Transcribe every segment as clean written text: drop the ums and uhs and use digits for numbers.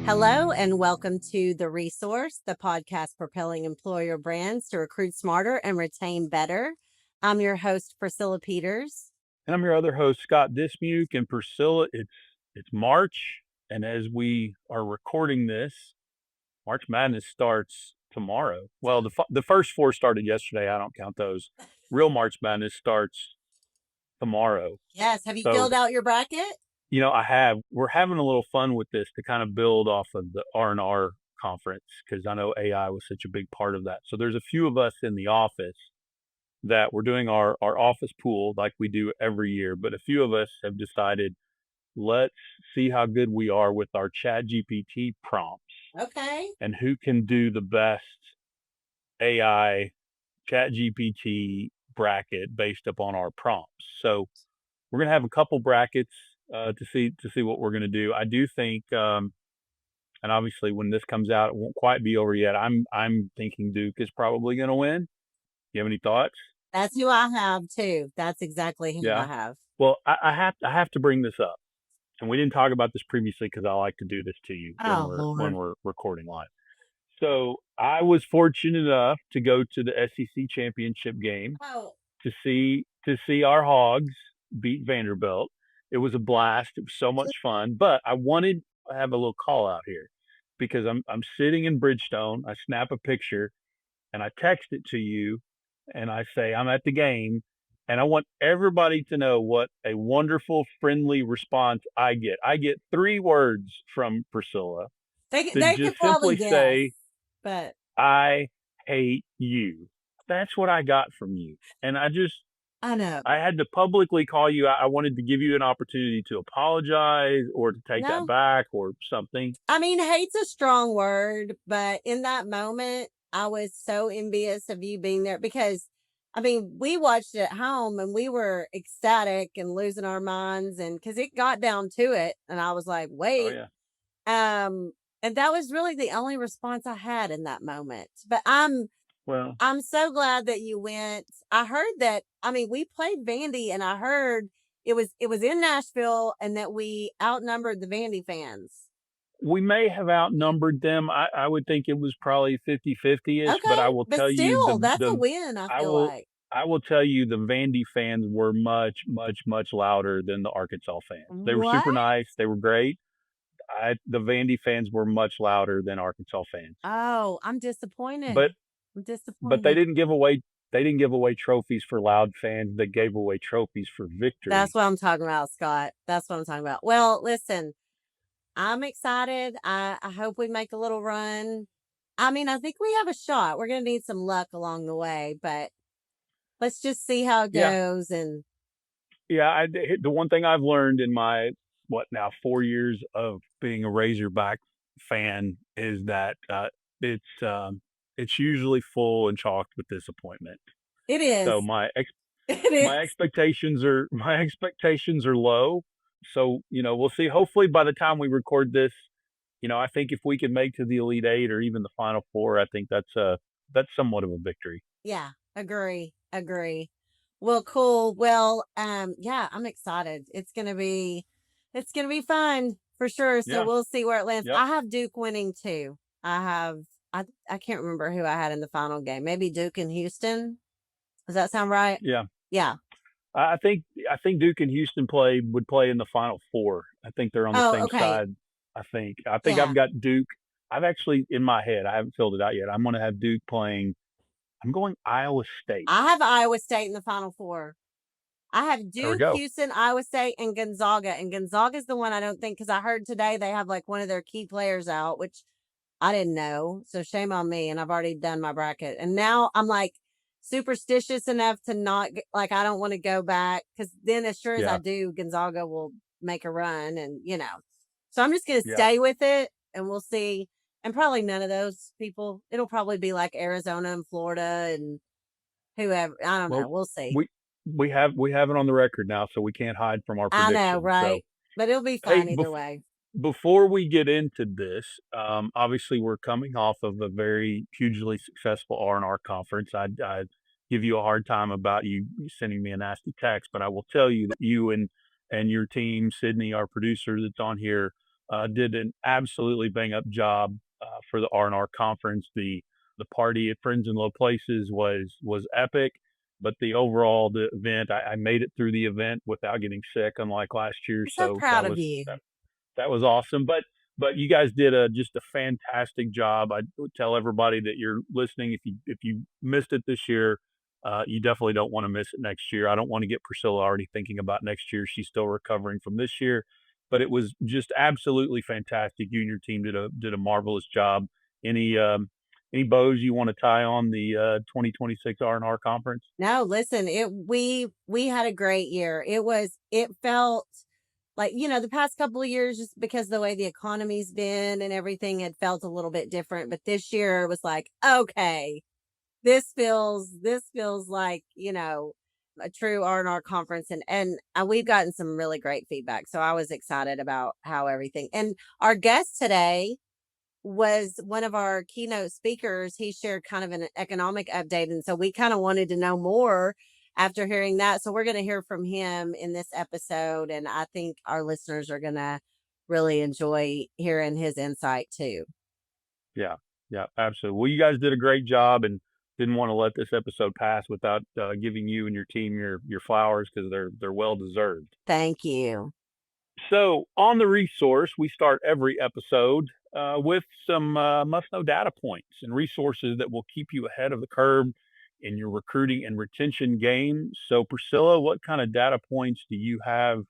Hello and welcome to The Resource, the podcast propelling employer brands to recruit smarter and retain better. I'm your host, Priscilla Peters. And I'm your other host, Scott Dismuke. And Priscilla, it's March, and as we are recording this, March Madness starts tomorrow. Well, the first four started yesterday. I don't count those. Real March Madness starts tomorrow. Yes. Have you So, filled out your bracket? we're having a little fun with this to kind of build off of the R&R conference, because I know AI was such a big part of that. So there's a few of us in the office that we're doing our office pool like we do every year, but a few of us have decided, let's see how good we are with our Chat GPT prompts Okay. and who can do the best AI Chat GPT bracket based upon our prompts. So we're gonna have a couple brackets to see what we're gonna do. I do think, and obviously when this comes out, it won't quite be over yet. I'm thinking Duke is probably gonna win. You have any thoughts? That's who I have too. That's exactly who I Yeah. have. Well, I have to bring this up, and we didn't talk about this previously because I like to do this to you when Oh, we're Lord. recording live. So I was fortunate enough to go to the SEC championship game Oh, to see our Hogs beat Vanderbilt. It was a blast. It was so much fun. But I wanted to have a little call out here because I'm sitting in Bridgestone. I snap a picture and I text it to you and I say, I'm at the game. And I want everybody to know what a wonderful, friendly response I get. I get 3 words from Priscilla to they just could probably simply guess, say, but I hate you. That's what I got from you. And I know. I had to publicly call you. I wanted to give you an opportunity to apologize or to take that No, back or something. I mean, hate's a strong word, but in that moment, I was so envious of you being there because, I mean, we watched it at home and we were ecstatic and losing our minds, and because it got down to it, and I was like, Oh, wait, yeah. um, and that was really the only response I had in that moment. But Well, I'm so glad that you went. I heard that. I mean, we played Vandy, and I heard it was in Nashville, and that we outnumbered the Vandy fans. we may have outnumbered them. I would think it was probably 50-50ish, but Okay, but still, that's a win, I I feel will like. I will tell you the Vandy fans were much, much, much louder than the Arkansas fans. They were What? super nice. They were great. The Vandy fans were much louder than Arkansas fans. Oh, I'm But disappointed. I'm but they disappointed. didn't give away trophies for loud fans. They gave away trophies for That's victory. what I'm talking about, Scott. That's what I'm talking about. Well, listen, I'm excited. I hope we make a little run. I mean, I think we have a shot. We're going to need some luck along the way, but let's just see how it Yeah. goes. And Yeah, the one thing I've learned in my what now 4 years of being a Razorback fan is that it's usually full and chalked with disappointment. it So is. It my is. expectations are low. So we'll see. Hopefully by the time we record this, I think if we can make to the Elite Eight or even the Final Four, I think that's somewhat of a victory. Yeah, agree. Agree. Well, cool. Well, yeah, I'm excited. It's gonna be fun for sure. So Yeah. we'll see where it lands. Yep. I have Duke winning too. I can't remember who I had in the final game. Maybe Duke and Houston. Does that sound right? Yeah. Yeah. I think Duke and Houston would play in the Final Four. I think they're on the Oh, same okay. side. I think Yeah. I've got Duke. I've actually in my head. I haven't filled it out yet. I'm going to have Duke playing. I'm going Iowa State. I have Iowa State in the final four. I have There we Duke, go. Houston, Iowa State, and Gonzaga. And Gonzaga's the one I don't think, because I heard today they have like one of their key players out, which I didn't know. So shame on me. And I've already done my bracket. And now I'm like superstitious enough to not like, I don't want to go back, because then as sure as I Yeah. do, Gonzaga will make a run, and. So I'm just going to Yeah. stay with it, and we'll see. And probably none of those people. It'll probably be like Arizona and Florida and whoever. I don't Well, know. We'll see. we we have it on the record now, so we can't hide from our I know, predictions. So right? But it'll be hey, fine either way. before we get into this, obviously we're coming off of a very hugely successful R&R conference. I'd give you a hard time about you sending me a nasty text, but I will tell you that you and your team, Sydney, our producer that's on here, did an absolutely bang up job for the R&R conference. The party at Friends in Low Places was epic, but the event, I made it through the event without getting sick, unlike last year. I'm so So proud of you. that was awesome. But you guys did a just a fantastic job. I would tell everybody that you're listening, if you missed it this year, you definitely don't want to miss it next year. I don't want to get Priscilla already thinking about next year. She's still recovering from this year, but it was just absolutely fantastic. You and your team did a marvelous job. Any any bows you want to tie on the 2026 R&R conference? No, listen, we had a great year. It felt like, the past couple of years, just because the way the economy's been and everything, it felt a little bit different. But this year it was like, okay, this feels like, a true R&R conference, and we've gotten some really great feedback. So I was excited about how everything. And our guest today was one of our keynote speakers. He shared kind of an economic update. And so we kind of wanted to know more after hearing that. So we're going to hear from him in this episode. And I think our listeners are going to really enjoy hearing his insight too. Yeah, yeah, absolutely. Well, you guys did a great job, and didn't want to let this episode pass without giving you and your team your flowers, because they're well deserved. Thank you. So, on the resource, we start every episode with some must know data points and resources that will keep you ahead of the curve in your recruiting and retention game. So, Priscilla, what kind of data points do you have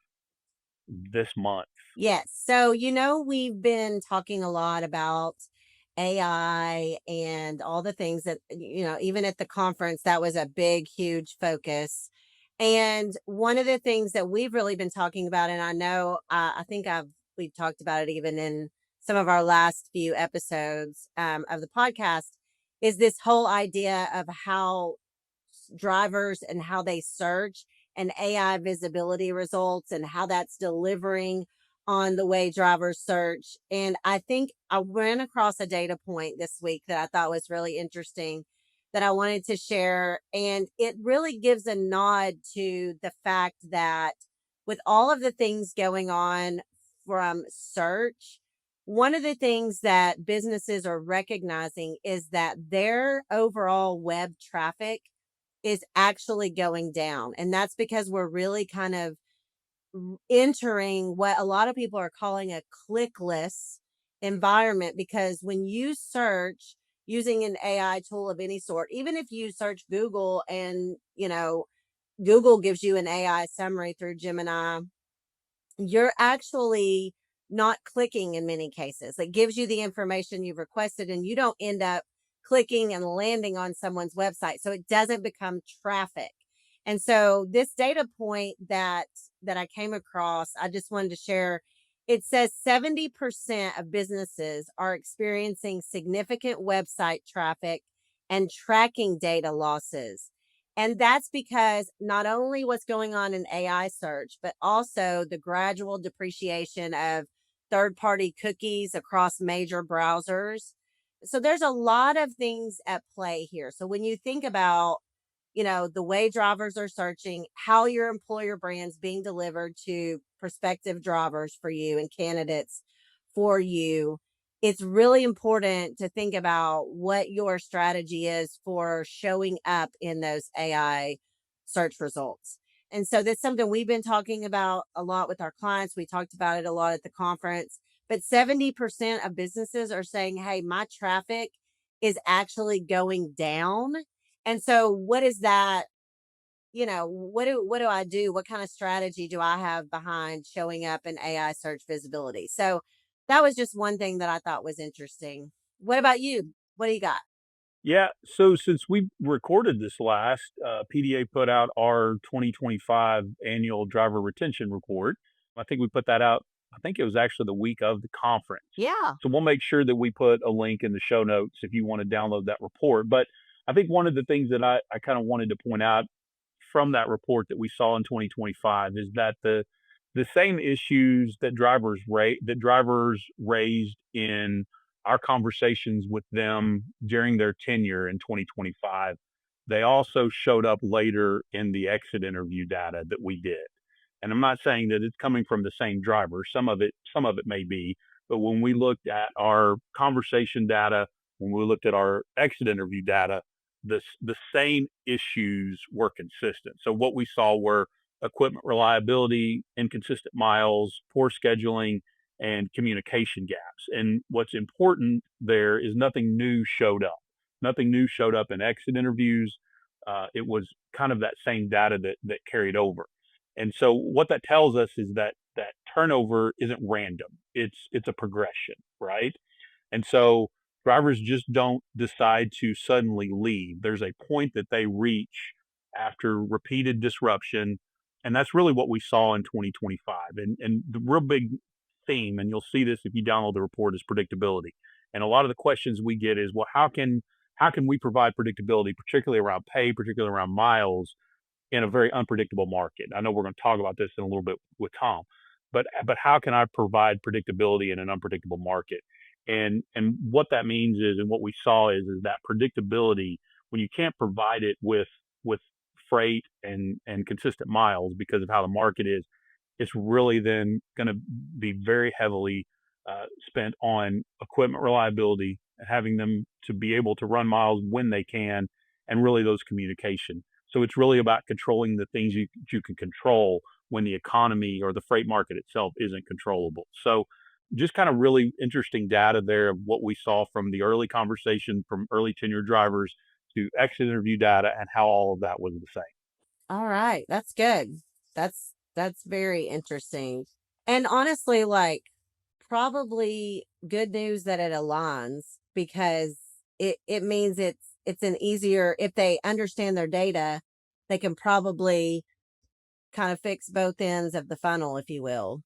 this month? Yes. So, we've been talking a lot about AI and all the things that, even at the conference, that was a big, huge focus. And one of the things that we've really been talking about, and I know, I think we've talked about it even in some of our last few episodes of the podcast, is this whole idea of how drivers and how they search and AI visibility results and how that's delivering on the way drivers search. And I think I ran across a data point this week that I thought was really interesting that I wanted to share. And it really gives a nod to the fact that with all of the things going on from search, one of the things that businesses are recognizing is that their overall web traffic is actually going down. And that's because we're really kind of entering what a lot of people are calling a clickless environment. Because when you search using an AI tool of any sort, even if you search Google and, Google gives you an AI summary through Gemini, you're actually not clicking in many cases. It gives you the information you've requested, and you don't end up clicking and landing on someone's website. So it doesn't become traffic. And so this data point that I came across, I just wanted to share. It says 70% of businesses are experiencing significant website traffic and tracking data losses. And that's because not only what's going on in AI search, but also the gradual depreciation of third party cookies across major browsers. So there's a lot of things at play here. So when you think about, the way drivers are searching, how your employer brand's being delivered to prospective drivers for you and candidates for you, it's really important to think about what your strategy is for showing up in those AI search results. And so that's something we've been talking about a lot with our clients. We talked about it a lot at the conference, but 70% of businesses are saying, hey, my traffic is actually going down. And so what is that? What do I do? What kind of strategy do I have behind showing up in AI search visibility? So that was just one thing that I thought was interesting. What about you? What do you got? Yeah, so since we recorded this last, PDA put out our 2025 annual driver retention report. I think we put that out, I think it was actually the week of the conference. Yeah. So we'll make sure that we put a link in the show notes if you want to download that report. But I think one of the things that I kind of wanted to point out from that report that we saw in 2025 is that the same issues that drivers raised in our conversations with them during their tenure in 2025, they also showed up later in the exit interview data that we did. And I'm not saying that it's coming from the same driver. Some of it may be, But when we looked at our conversation data, when we looked at our exit interview data, the same issues were consistent. So what we saw were equipment reliability, inconsistent miles, poor scheduling, and communication gaps. And what's important there is nothing new showed up. Nothing new showed up in exit interviews. It was kind of that same data that carried over. And so what that tells us is that turnover isn't random. It's a progression, right? And so drivers just don't decide to suddenly leave. There's a point that they reach after repeated disruption. And that's really what we saw in 2025. And the real big theme, and you'll see this if you download the report, is predictability. And a lot of the questions we get is, well, how can we provide predictability, particularly around pay, particularly around miles, in a very unpredictable market? I know we're going to talk about this in a little bit with Thom, but how can I provide predictability in an unpredictable market? And what that means is, and what we saw is that predictability, when you can't provide it with freight and consistent miles because of how the market is, it's really then going to be very heavily spent on equipment reliability, having them to be able to run miles when they can, and really those communication. So it's really about controlling the things you can control when the economy or the freight market itself isn't controllable. So just kind of really interesting data there of what we saw from the early conversation from early tenure drivers to exit interview data and how all of that was the same. All right, that's good. That's very interesting. And honestly, like, probably good news that it aligns, because it means it's an easier, if they understand their data, they can probably kind of fix both ends of the funnel, if you will.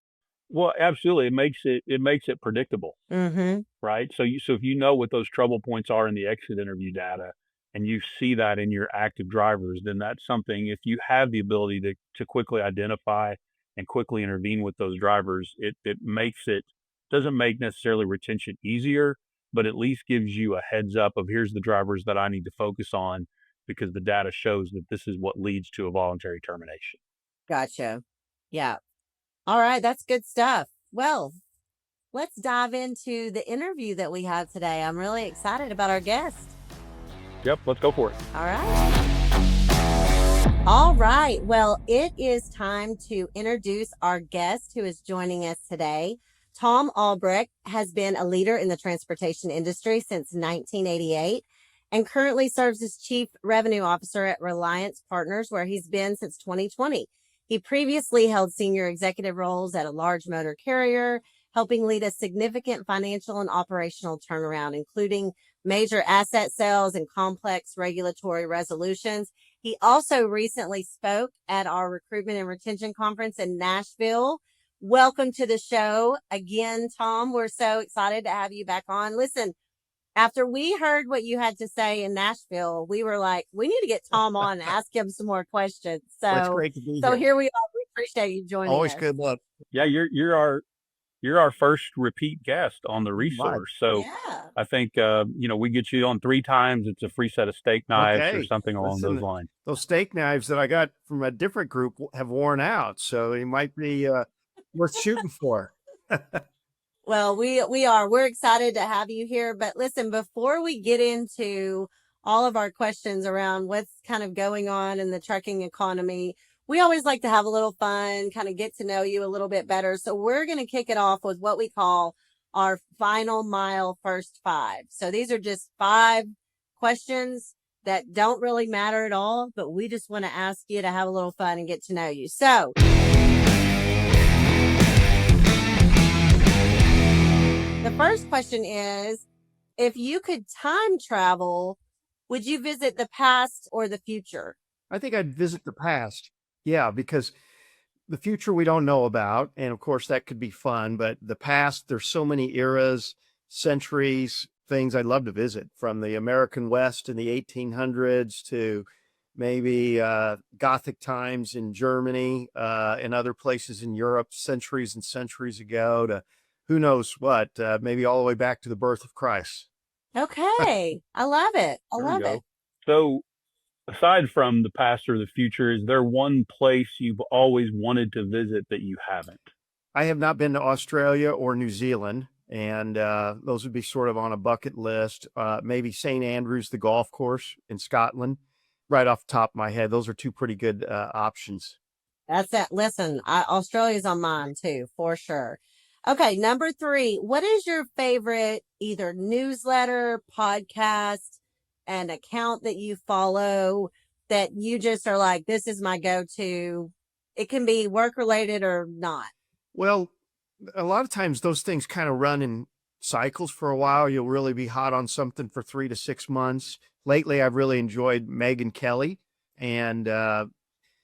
Well, absolutely. It makes it predictable, Mhm. right? So if you know what those trouble points are in the exit interview data and you see that in your active drivers, then that's something, if you have the ability to quickly identify and quickly intervene with those drivers, it makes it, doesn't make necessarily retention easier, but at least gives you a heads up of, here's the drivers that I need to focus on because the data shows that this is what leads to a voluntary termination. Gotcha. Yeah. All right, that's good stuff. Well, let's dive into the interview that we have today. I'm really excited about our guest. Yep, let's go for it. All right. All right. Well, it is time to introduce our guest who is joining us today. Thom Albrecht has been a leader in the transportation industry since 1988 and currently serves as Chief Revenue Officer at Reliance Partners, where he's been since 2020. He previously held senior executive roles at a large motor carrier, helping lead a significant financial and operational turnaround, including major asset sales and complex regulatory resolutions. He also recently spoke at our recruitment and retention conference in Nashville. Welcome to the show again, Thom. We're so excited to have you back on. Listen, after we heard what you had to say in Nashville, we were like, we need to get Thom on and ask him some more questions. Well, it's So, great to be so here. here we are. We appreciate you joining Always us. good luck. Yeah, you're our first repeat guest on the Right. resource. So Yeah. I think we get you on 3 times. It's a free set of steak knives or Okay. something along those Listen, lines. those steak knives that I got from a different group have worn out, so it might be worth shooting for. Well, we're excited to have you here. But listen, before we get into all of our questions around what's kind of going on in the trucking economy, we always like to have a little fun, kind of get to know you a little bit better. So we're going to kick it off with what we call our final mile first five. So these are just 5 questions that don't really matter at all, but we just want to ask you to have a little fun and get to know you. So the first question is, if you could time travel, would you visit the past or the future? I think I'd visit the past. Yeah, because the future we don't know about, and of course that could be fun, but the past, there's so many eras, centuries, things I'd love to visit, from the American West in the 1800s to maybe Gothic times in Germany and other places in Europe centuries and centuries ago, to who knows what, maybe all the way back to the birth of Christ. Okay. I love it. I There we love go. it. So aside from the past or the future, is there one place you've always wanted to visit that you haven't? I have not been to Australia or New Zealand. And those would be sort of on a bucket list. Maybe St. Andrews, the golf course in Scotland, right off the top of my head. Those are two pretty good options. That's it. Listen, Australia's on mine too, for sure. Okay, number 3. What is your favorite either newsletter, podcast, an account that you follow that you just are like, this is my go-to? It can be work related or not. Well, a lot of times those things kind of run in cycles for a while. You'll really be hot on something for 3 to 6 months. Lately, I've really enjoyed Megyn Kelly, and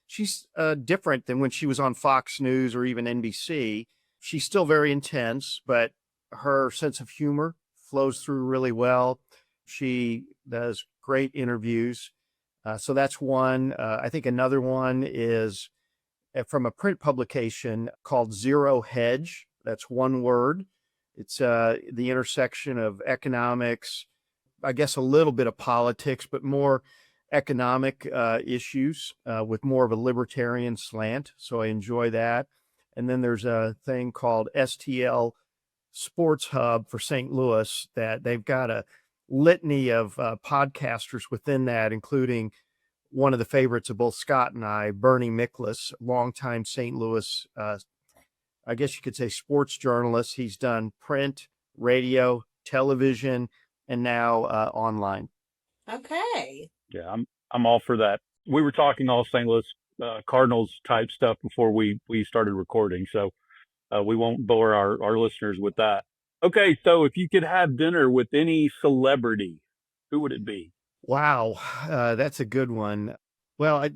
she's different than when she was on Fox News or even NBC. She's still very intense, but her sense of humor flows through really well. She does great interviews. So that's one. I think another one is from a print publication called Zero Hedge. That's one word. It's the intersection of economics, I guess a little bit of politics, but more economic issues with more of a libertarian slant. So I enjoy that. And then there's a thing called STL Sports Hub for St. Louis that they've got a litany of podcasters within that, including one of the favorites of both Scott and I, Bernie Miklasz, longtime St. Louis, I guess you could say sports journalist. He's done print, radio, television, and now online. Okay. Yeah, I'm all for that. We were talking all St. Louis Cardinals type stuff before we started recording, so we won't bore our listeners with that. Okay, so if you could have dinner with any celebrity, who would it be? Wow, that's a good one. Well,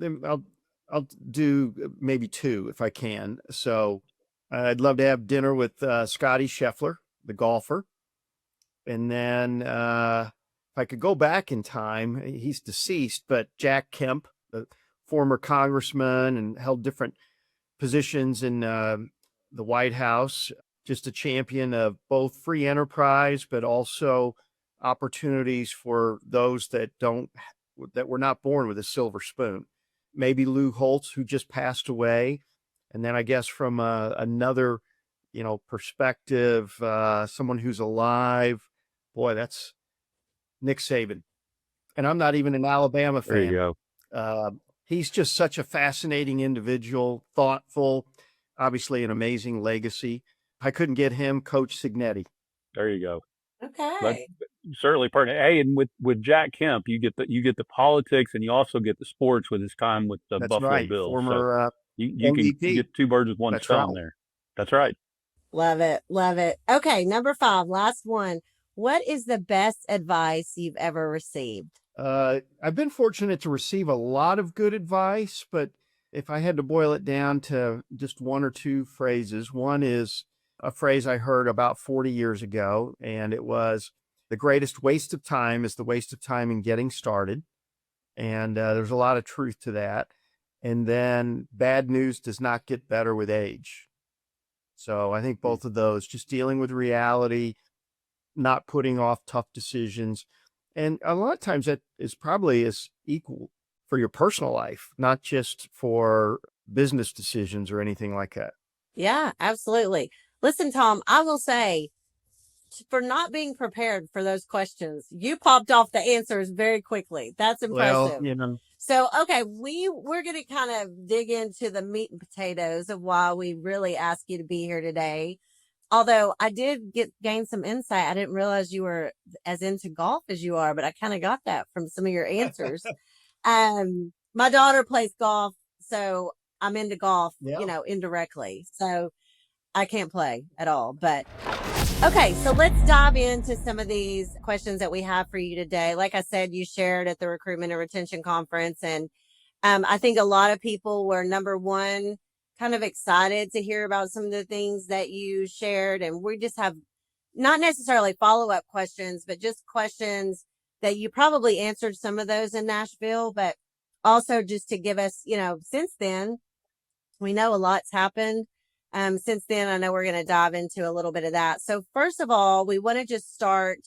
I'll do maybe 2 if I can. So I'd love to have dinner with Scotty Scheffler, the golfer. And then if I could go back in time, he's deceased, but Jack Kemp, the former congressman and held different positions in the White House, just a champion of both free enterprise, but also opportunities for those that were not born with a silver spoon. Maybe Lou Holtz, who just passed away. And then I guess from another, perspective, someone who's alive, boy, that's Nick Saban. And I'm not even an Alabama fan. There you go. He's just such a fascinating individual, thoughtful, obviously an amazing legacy. If I couldn't get him, Coach Signetti. There you go. Okay. Certainly pertinent. Hey, and with Jack Kemp, you get the politics, and you also get the sports with his time with the Buffalo right. Bills. Former so you can get 2 birds with 1 stone there. That's right. Love it. Love it. Okay, number 5, last one. What is the best advice you've ever received? I've been fortunate to receive a lot of good advice, but if I had to boil it down to just 1 or 2 phrases, one is a phrase I heard about 40 years ago, and it was, the greatest waste of time is the waste of time in getting started. And there's a lot of truth to that. And then bad news does not get better with age. So I think both of those, just dealing with reality, not putting off tough decisions. And a lot of times that is probably as equal for your personal life, not just for business decisions or anything like that. Yeah, absolutely. Listen, Thom, I will say, for not being prepared for those questions, you popped off the answers very quickly. That's impressive. Well, So, okay, we're going to kind of dig into the meat and potatoes of why we really asked you to be here today. Although I did gain some insight. I didn't realize you were as into golf as you are, but I kind of got that from some of your answers. My daughter plays golf, so I'm into golf, indirectly. So I can't play at all, but okay, so let's dive into some of these questions that we have for you today. Like I said, you shared at the Recruitment and Retention Conference, and I think a lot of people were, number one, kind of excited to hear about some of the things that you shared. And we just have not necessarily follow-up questions, but just questions that you probably answered some of those in Nashville, but also just to give us, since then, we know a lot's happened. Since then, I know we're going to dive into a little bit of that. So first of all, we want to just start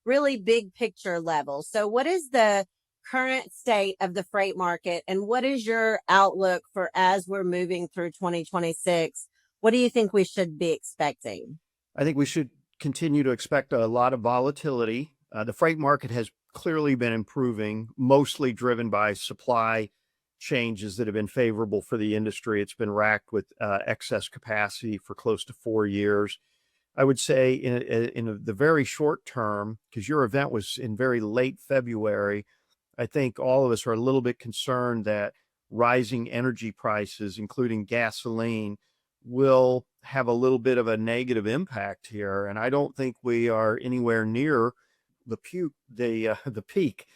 really big picture level. So what is the current state of the freight market, and what is your outlook for as we're moving through 2026? What do you think we should be expecting? I think we should continue to expect a lot of volatility. The freight market has clearly been improving, mostly driven by supply changes that have been favorable for the industry. It's been racked with excess capacity for close to 4 years. I would say in the very short term, because your event was in very late February, I think all of us are a little bit concerned that rising energy prices, including gasoline, will have a little bit of a negative impact here. And I don't think we are anywhere near the peak,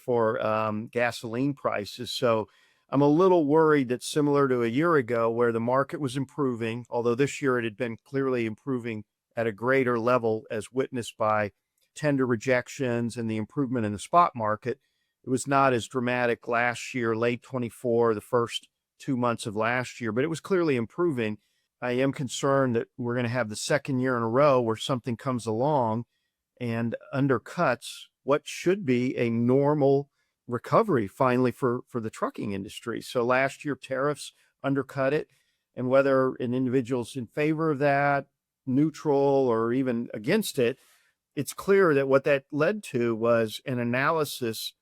for gasoline prices. So I'm a little worried that, similar to a year ago where the market was improving, although this year it had been clearly improving at a greater level as witnessed by tender rejections and the improvement in the spot market, it was not as dramatic last year, late 24, the first 2 months of last year, but it was clearly improving. I am concerned that we're going to have the second year in a row where something comes along and undercuts what should be a normal recovery finally for the trucking industry. So last year, tariffs undercut it, and whether an individual's in favor of that, neutral, or even against it, it's clear that what that led to was an analysis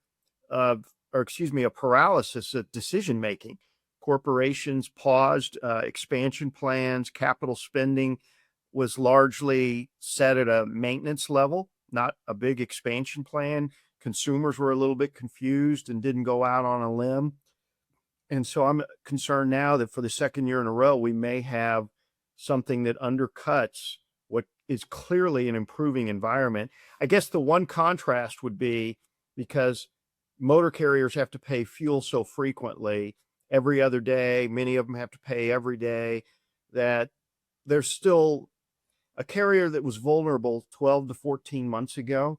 of, a paralysis of decision making. Corporations paused expansion plans, capital spending was largely set at a maintenance level, not a big expansion plan. Consumers were a little bit confused and didn't go out on a limb. And so I'm concerned now that for the second year in a row, we may have something that undercuts what is clearly an improving environment. I guess the one contrast would be, because motor carriers have to pay fuel so frequently, every other day, many of them have to pay every day, that there's still a carrier that was vulnerable 12 to 14 months ago.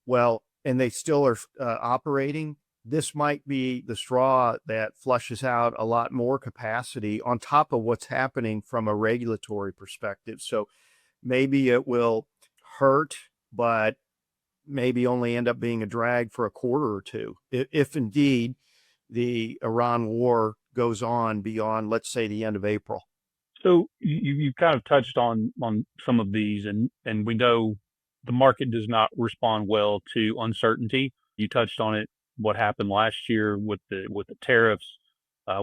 Well, and they still are operating. This might be the straw that flushes out a lot more capacity on top of what's happening from a regulatory perspective. So maybe it will hurt, but maybe only end up being a drag for a quarter or two, if indeed the Iran war goes on beyond, let's say, the end of April. So you kind of touched on some of these, and we know the market does not respond well to uncertainty. You touched on it, what happened last year with the tariffs.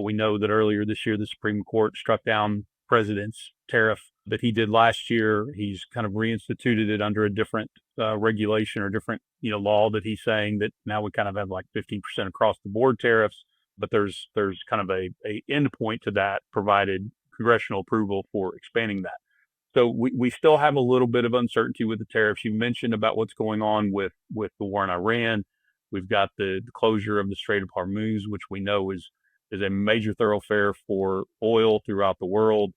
We know that earlier this year, the Supreme Court struck down president's tariff that he did last year. He's kind of reinstituted it under a different regulation or different law that he's saying that now we kind of have like 15% across the board tariffs, but there's kind of a end point to that, provided congressional approval for expanding that. So we still have a little bit of uncertainty with the tariffs. You mentioned about what's going on with the war in Iran. We've got the closure of the Strait of Hormuz, which we know is a major thoroughfare for oil throughout the world.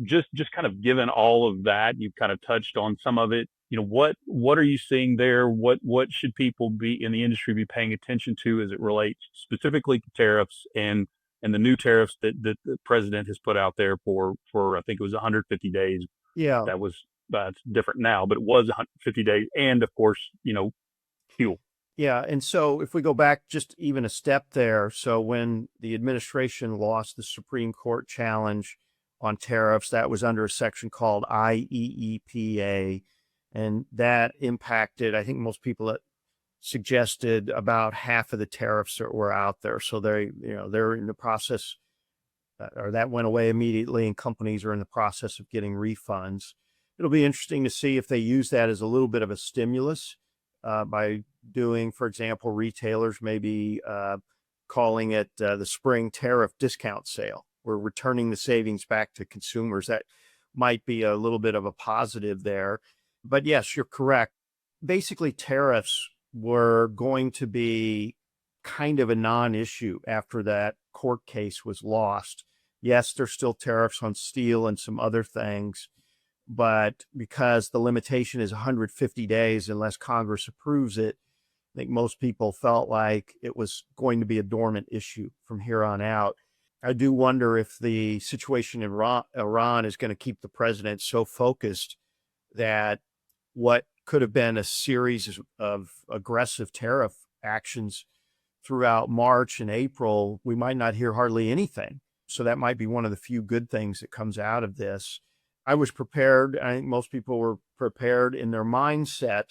Just kind of given all of that, you've kind of touched on some of it. What are you seeing there? What should people be in the industry be paying attention to as it relates specifically to tariffs and the new tariffs that the president has put out there for I think it was 150 days. Yeah. That was it's different now, but it was 150 days, and of course, fuel. Yeah. And so if we go back just even a step there, so when the administration lost the Supreme Court challenge on tariffs, that was under a section called IEEPA, and that impacted, I think most people suggested, about half of the tariffs that were out there. So they're in the process, or that went away immediately, and companies are in the process of getting refunds. It'll be interesting to see if they use that as a little bit of a stimulus by doing, for example, retailers maybe calling it the spring tariff discount sale. We're returning the savings back to consumers. That might be a little bit of a positive there. But yes, you're correct. Basically, tariffs were going to be kind of a non-issue after that court case was lost. Yes, there's still tariffs on steel and some other things, but because the limitation is 150 days unless Congress approves it, I think most people felt like it was going to be a dormant issue from here on out. I do wonder if the situation in Iran is going to keep the president so focused that what could have been a series of aggressive tariff actions throughout March and April, we might not hear hardly anything. So that might be one of the few good things that comes out of this. I was prepared. I think most people were prepared in their mindset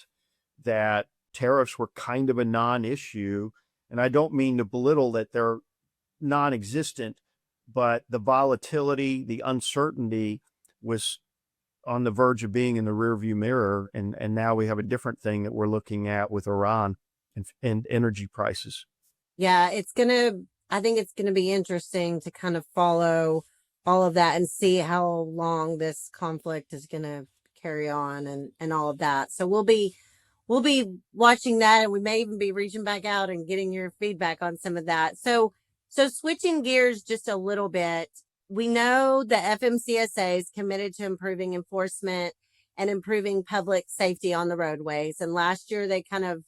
that tariffs were kind of a non-issue. And I don't mean to belittle that they're non-existent, but the volatility, the uncertainty was on the verge of being in the rearview mirror. And now we have a different thing that we're looking at with Iran and energy prices. Yeah, I think it's gonna be interesting to kind of follow all of that and see how long this conflict is gonna carry on and all of that. So we'll be watching that, and we may even be reaching back out and getting your feedback on some of that. So switching gears just a little bit, we know the FMCSA is committed to improving enforcement and improving public safety on the roadways. And last year they kind of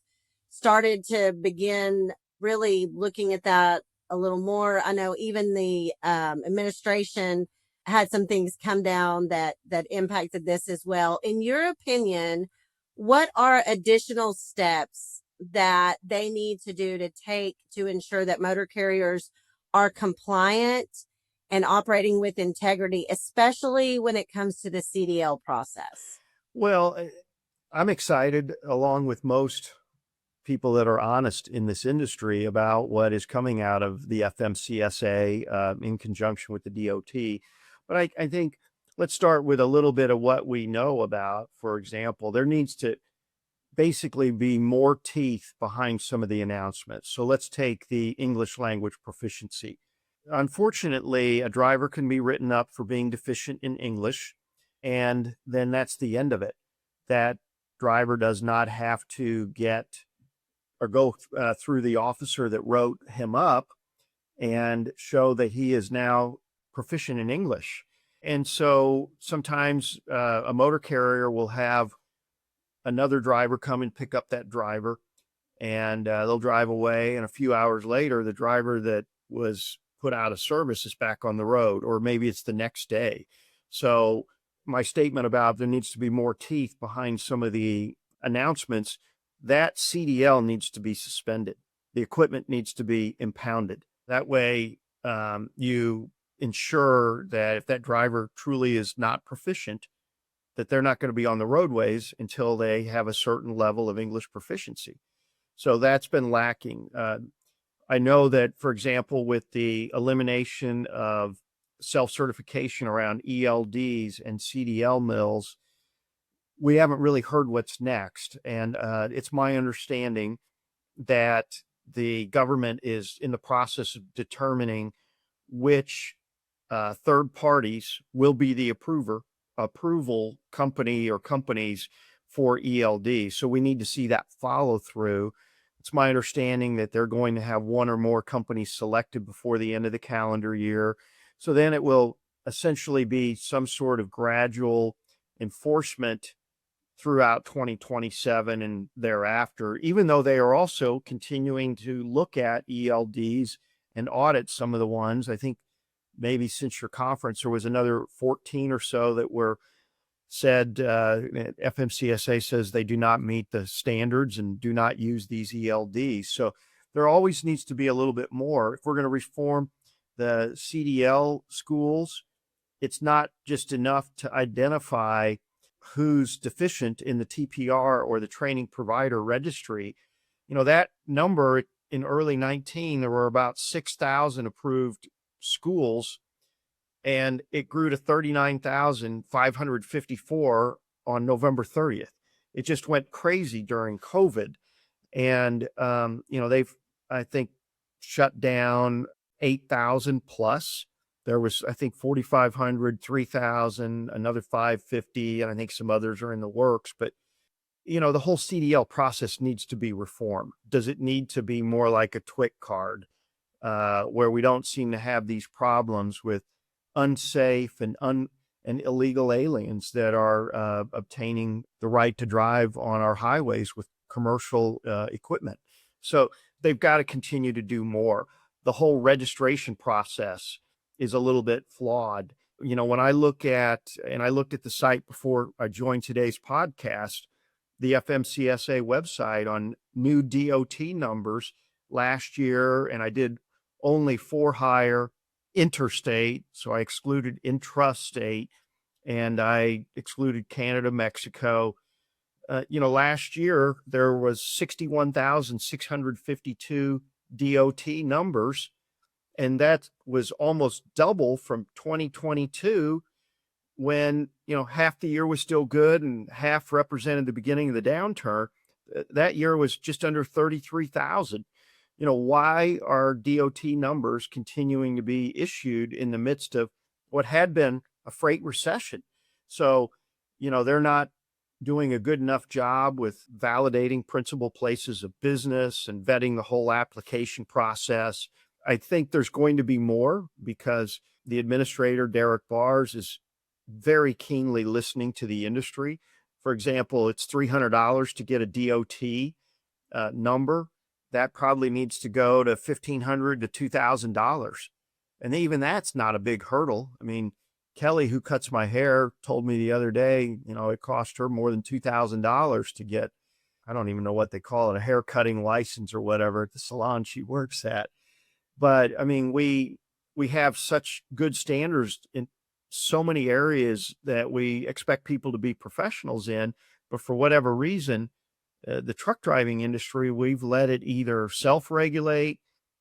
started to begin really looking at that a little more. I know even the administration had some things come down that impacted this as well. In your opinion, what are additional steps that they need to do to take to ensure that motor carriers are compliant and operating with integrity, especially when it comes to the CDL process? Well, I'm excited, along with most people that are honest in this industry, about what is coming out of the FMCSA in conjunction with the DOT. But I think let's start with a little bit of what we know about. For example, there needs to basically be more teeth behind some of the announcements. So let's take the English language proficiency. Unfortunately, a driver can be written up for being deficient in English, and then that's the end of it. That driver does not have to get or go through the officer that wrote him up and show that he is now proficient in English. And so sometimes a motor carrier will have another driver come and pick up that driver, and they'll drive away. And a few hours later, the driver that was put out of service is back on the road, or maybe it's the next day. So my statement about there needs to be more teeth behind some of the announcements, that CDL needs to be suspended. The equipment needs to be impounded. That way, you ensure that if that driver truly is not proficient, that they're not going to be on the roadways until they have a certain level of English proficiency. So that's been lacking. I know that, for example, with the elimination of self-certification around ELDs and CDL mills, we haven't really heard what's next. And it's my understanding that the government is in the process of determining which third parties will be the approval company or companies for ELD. So we need to see that follow through. It's my understanding that they're going to have one or more companies selected before the end of the calendar year. So then it will essentially be some sort of gradual enforcement throughout 2027 and thereafter, even though they are also continuing to look at ELDs and audit some of the ones. I think maybe since your conference, there was another 14 or so that were said, FMCSA says they do not meet the standards and do not use these ELDs. So there always needs to be a little bit more. If we're going to reform the CDL schools, it's not just enough to identify who's deficient in the TPR or the training provider registry. You know, that number in early 19, there were about 6,000 approved schools, and it grew to 39,554 on November 30th. It just went crazy during COVID. And, they've, I think, shut down 8,000 plus. There was, I think, 4,500, 3,000, another 550, and I think some others are in the works. But, the whole CDL process needs to be reformed. Does it need to be more like a TWIC card, where we don't seem to have these problems with unsafe and illegal aliens that are obtaining the right to drive on our highways with commercial equipment? So they've got to continue to do more. The whole registration process is a little bit flawed. When I looked at the site before I joined today's podcast, the FMCSA website, on new DOT numbers last year, and I did only for hire interstate, so I excluded intrastate, and I excluded Canada, Mexico. Last year there was 61,652 DOT numbers, and that was almost double from 2022 when, half the year was still good and half represented the beginning of the downturn. That year was just under 33,000. Why are DOT numbers continuing to be issued in the midst of what had been a freight recession? So, they're not doing a good enough job with validating principal places of business and vetting the whole application process. I think there's going to be more because the administrator, Derek Bars, is very keenly listening to the industry. For example, it's $300 to get a DOT number. That probably needs to go to $1,500 to $2,000. And even that's not a big hurdle. I mean, Kelly, who cuts my hair, told me the other day, it cost her more than $2,000 to get, I don't even know what they call it, a hair cutting license or whatever at the salon she works at. But I mean, we have such good standards in so many areas that we expect people to be professionals in, but for whatever reason, the truck driving industry, we've let it either self-regulate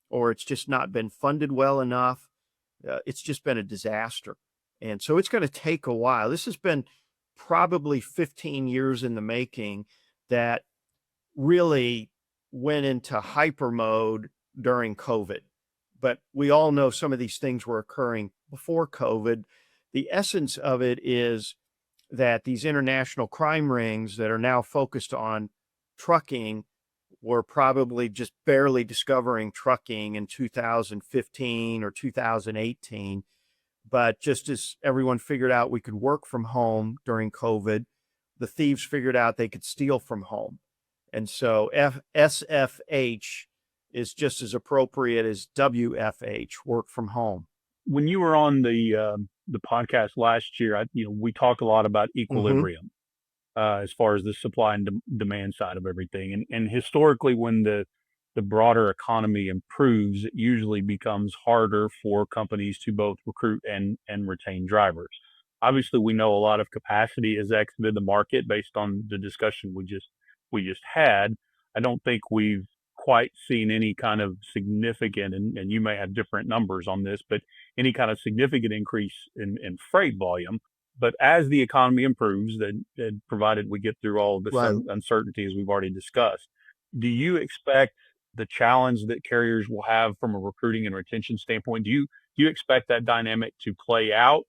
or it's just not been funded well enough. It's just been a disaster. And so it's going to take a while. This has been probably 15 years in the making that really went into hyper mode during COVID. But we all know some of these things were occurring before COVID. The essence of it is that these international crime rings that are now focused on trucking were probably just barely discovering trucking in 2015 or 2018. But just as everyone figured out we could work from home during COVID, the thieves figured out they could steal from home. And so SFH is just as appropriate as WFH, work from home. When you were on the podcast last year, we talked a lot about equilibrium as far as the supply and demand side of everything. And historically, when the broader economy improves, it usually becomes harder for companies to both recruit and retain drivers. Obviously, we know a lot of capacity has exited the market based on the discussion we just had. I don't think we've quite seen any kind of significant, and you may have different numbers on this, but any kind of significant increase in freight volume. But as the economy improves, then provided we get through all of this uncertainty as we've already discussed, do you expect the challenge that carriers will have from a recruiting and retention standpoint, do you expect that dynamic to play out,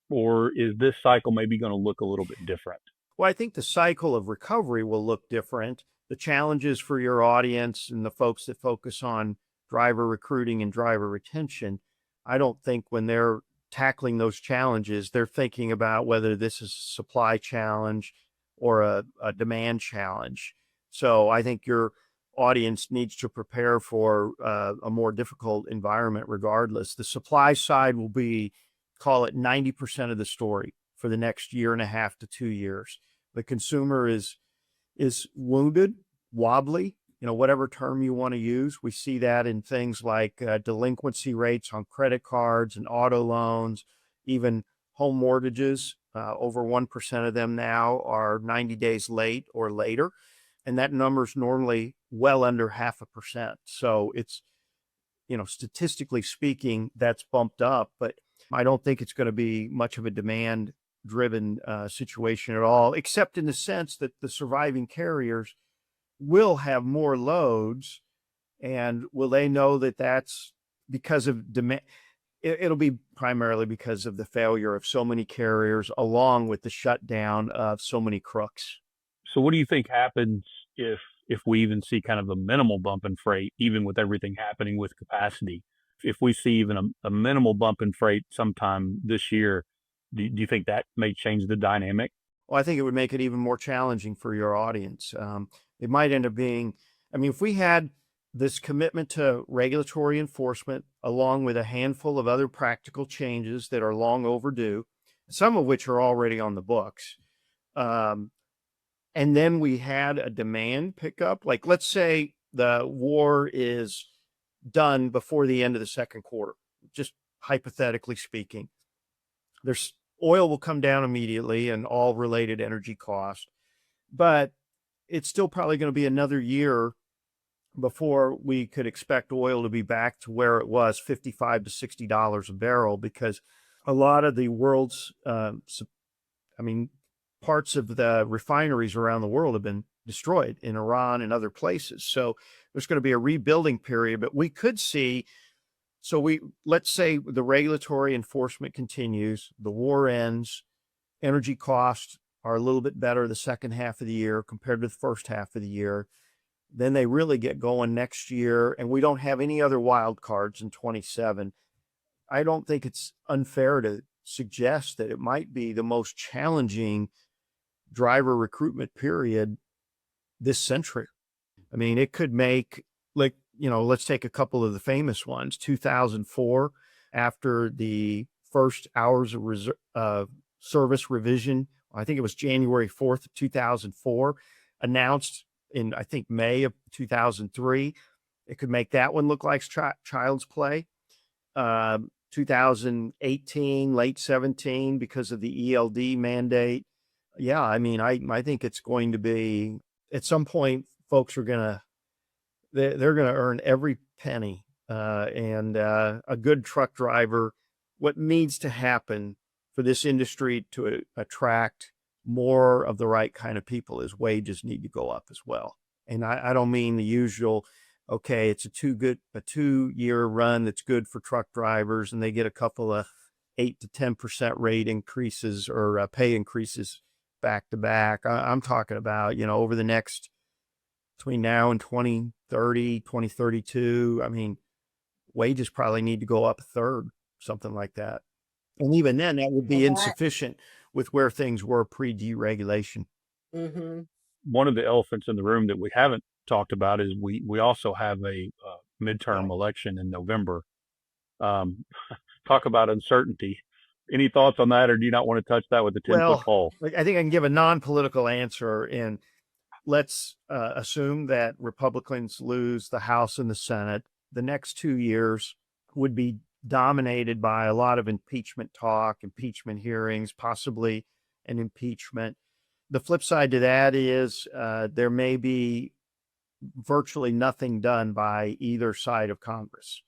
or is this cycle maybe going to look a little bit different? Well, I think the cycle of recovery will look different. The challenges for your audience and the folks that focus on driver recruiting and driver retention, I don't think when they're tackling those challenges, they're thinking about whether this is a supply challenge or a demand challenge. So I think your audience needs to prepare for a more difficult environment regardless. The supply side will be, call it 90% of the story for the next year and a half to 2 years. The consumer is wounded, wobbly, whatever term you want to use. We see that in things like delinquency rates on credit cards and auto loans, even home mortgages. Over 1% of them now are 90 days late or later. And that number's normally well under 0.5%. So it's, statistically speaking, that's bumped up, but I don't think it's going to be much of a demand driven situation at all, except in the sense that the surviving carriers will have more loads, and will they know that that's because of demand? It'll be primarily because of the failure of so many carriers, along with the shutdown of so many crooks. So what do you think happens if we even see kind of a minimal bump in freight, even with everything happening with capacity? If we see even a minimal bump in freight sometime this year, do you think that may change the dynamic? Well, I think it would make it even more challenging for your audience. It might end up being, if we had this commitment to regulatory enforcement, along with a handful of other practical changes that are long overdue, some of which are already on the books, and then we had a demand pickup, like let's say the war is done before the end of the second quarter, just hypothetically speaking. There's Oil will come down immediately and all related energy costs, but it's still probably going to be another year before we could expect oil to be back to where it was, $55 to $60 a barrel, because a lot of the world's, parts of the refineries around the world have been destroyed in Iran and other places. So there's going to be a rebuilding period, but we could see, let's say the regulatory enforcement continues, the war ends, energy costs are a little bit better the second half of the year compared to the first half of the year. Then they really get going next year, and we don't have any other wild cards in 27. I don't think it's unfair to suggest that it might be the most challenging driver recruitment period this century. I mean, it could make, let's take a couple of the famous ones. 2004, after the first hours of service revision, I think it was January 4th, 2004, announced in, I think, May of 2003. It could make that one look like child's play. 2018, late 17, because of the ELD mandate. Yeah, I mean, I think it's going to be, at some point, folks are they're going to earn every penny. And a good truck driver, what needs to happen for this industry to attract more of the right kind of people is wages need to go up as well. And I don't mean the usual, okay, it's a 2-year run that's good for truck drivers and they get a couple of 8 to 10% rate increases or pay increases back to back. I'm talking about, over the next, between now and 2030, 2032, I mean, wages probably need to go up a third, something like that. And even then, that would be insufficient with where things were pre-deregulation. Mm-hmm. One of the elephants in the room that we haven't talked about is we also have a midterm election in November. Talk about uncertainty. Any thoughts on that, or do you not want to touch that with the 10-foot pole? I think I can give a non-political answer. And let's assume that Republicans lose the House and the Senate. The next 2 years would be dominated by a lot of impeachment talk, impeachment hearings, possibly an impeachment. The flip side to that is there may be virtually nothing done by either side of Congress,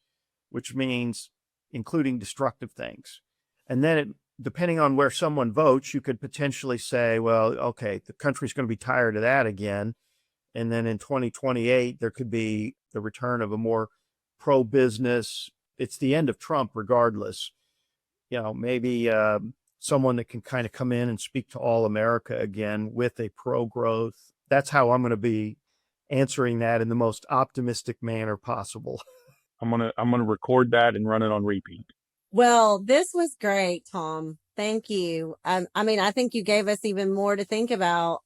which means including destructive things. And then depending on where someone votes, you could potentially say, well, okay, the country's going to be tired of that again. And then in 2028, there could be the return of a more pro-business. It's the end of Trump regardless. Maybe someone that can kind of come in and speak to all America again with a pro-growth. That's how I'm going to be answering that in the most optimistic manner possible. I'm gonna record that and run it on repeat. Well, this was great, Thom. Thank you. I think you gave us even more to think about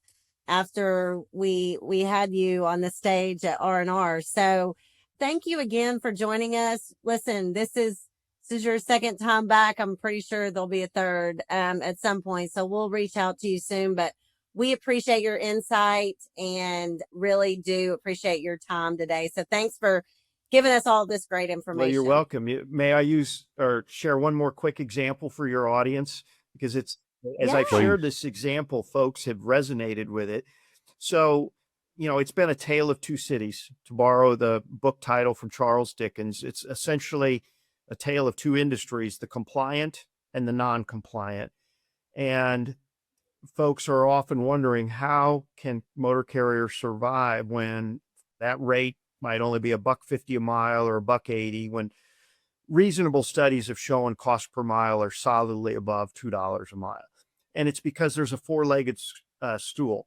after we had you on the stage at R&R. So thank you again for joining us. Listen, this is your second time back. I'm pretty sure there'll be a third at some point. So we'll reach out to you soon, but we appreciate your insight and really do appreciate your time today. So thanks for giving us all this great information. Well, you're welcome. May I use or share one more quick example for your audience? Because it's, as I've shared this example, folks have resonated with it. So, it's been a tale of two cities, to borrow the book title from Charles Dickens. It's essentially a tale of two industries, the compliant and the non-compliant. And folks are often wondering, how can motor carriers survive when that rate might only be $1.50 a mile or $1.80, when reasonable studies have shown cost per mile are solidly above $2 a mile. And it's because there's a four-legged stool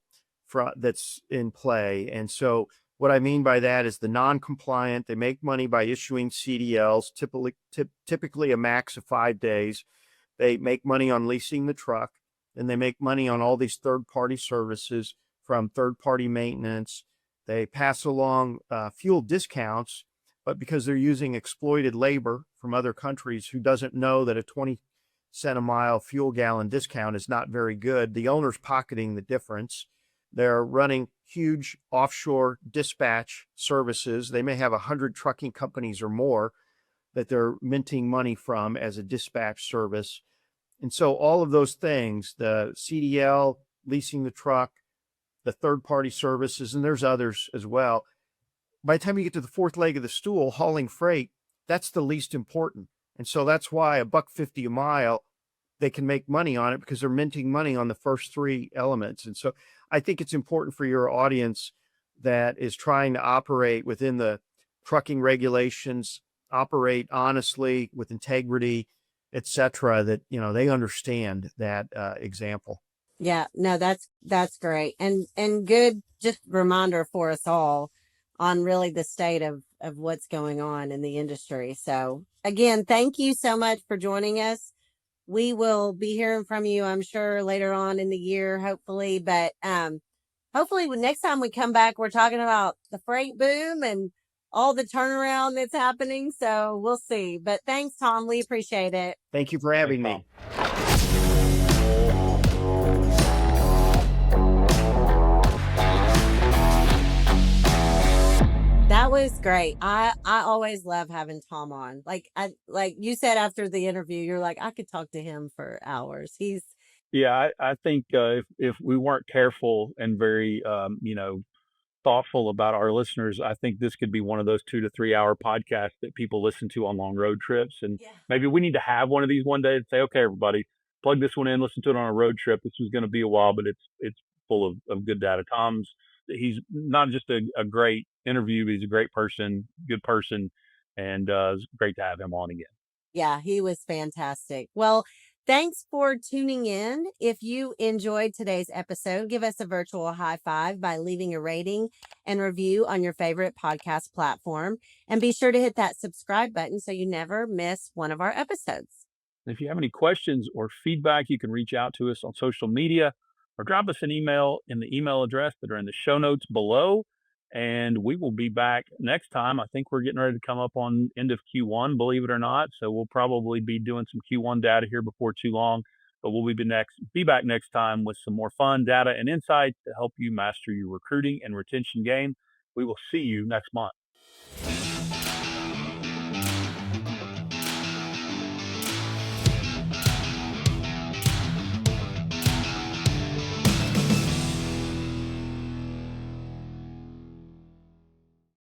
that's in play. And so what I mean by that is the non-compliant, they make money by issuing CDLs, typically a max of 5 days. They make money on leasing the truck, and they make money on all these third-party services, from third-party maintenance. They pass along fuel discounts, but because they're using exploited labor from other countries who doesn't know that a 20-cent a mile fuel gallon discount is not very good, the owner's pocketing the difference. They're running huge offshore dispatch services. They may have 100 trucking companies or more that they're minting money from as a dispatch service. And so all of those things, the CDL, leasing the truck, the third-party services, and there's others as well. By the time you get to the fourth leg of the stool, hauling freight, that's the least important. And so that's why $1.50 a mile, they can make money on it because they're minting money on the first three elements. And so I think it's important for your audience that is trying to operate within the trucking regulations, operate honestly with integrity, etc., that, you know, they understand that example. Yeah, no, that's great. And good just reminder for us all on really the state of what's going on in the industry. So again, thank you so much for joining us. We will be hearing from you, I'm sure, later on in the year, hopefully. But hopefully next time we come back, we're talking about the freight boom and all the turnaround that's happening. So we'll see. But thanks, Thom. We appreciate it. Thank you for having me. That was great. I always love having Thom on. Like you said after the interview, you're like, I could talk to him for hours. Yeah, I think if we weren't careful and very thoughtful about our listeners, I think this could be one of those 2 to 3 hour podcasts that people listen to on long road trips. And Yeah. maybe we need to have one of these one day and say, okay, everybody, plug this one in, listen to it on a road trip. This was going to be a while, but it's full of good data. He's not just a great interview, but he's a great person, good person, and it's great to have him on again. Yeah, he was fantastic. Well, thanks for tuning in. If you enjoyed today's episode, give us a virtual high five by leaving a rating and review on your favorite podcast platform. And be sure to hit that subscribe button so you never miss one of our episodes. If you have any questions or feedback, you can reach out to us on social media or drop us an email in the email address that are in the show notes below. And we will be back next time. I think we're getting ready to come up on end of Q1, believe it or not. So we'll probably be doing some Q1 data here before too long. But we'll be back next time with some more fun data and insights to help you master your recruiting and retention game. We will see you next month.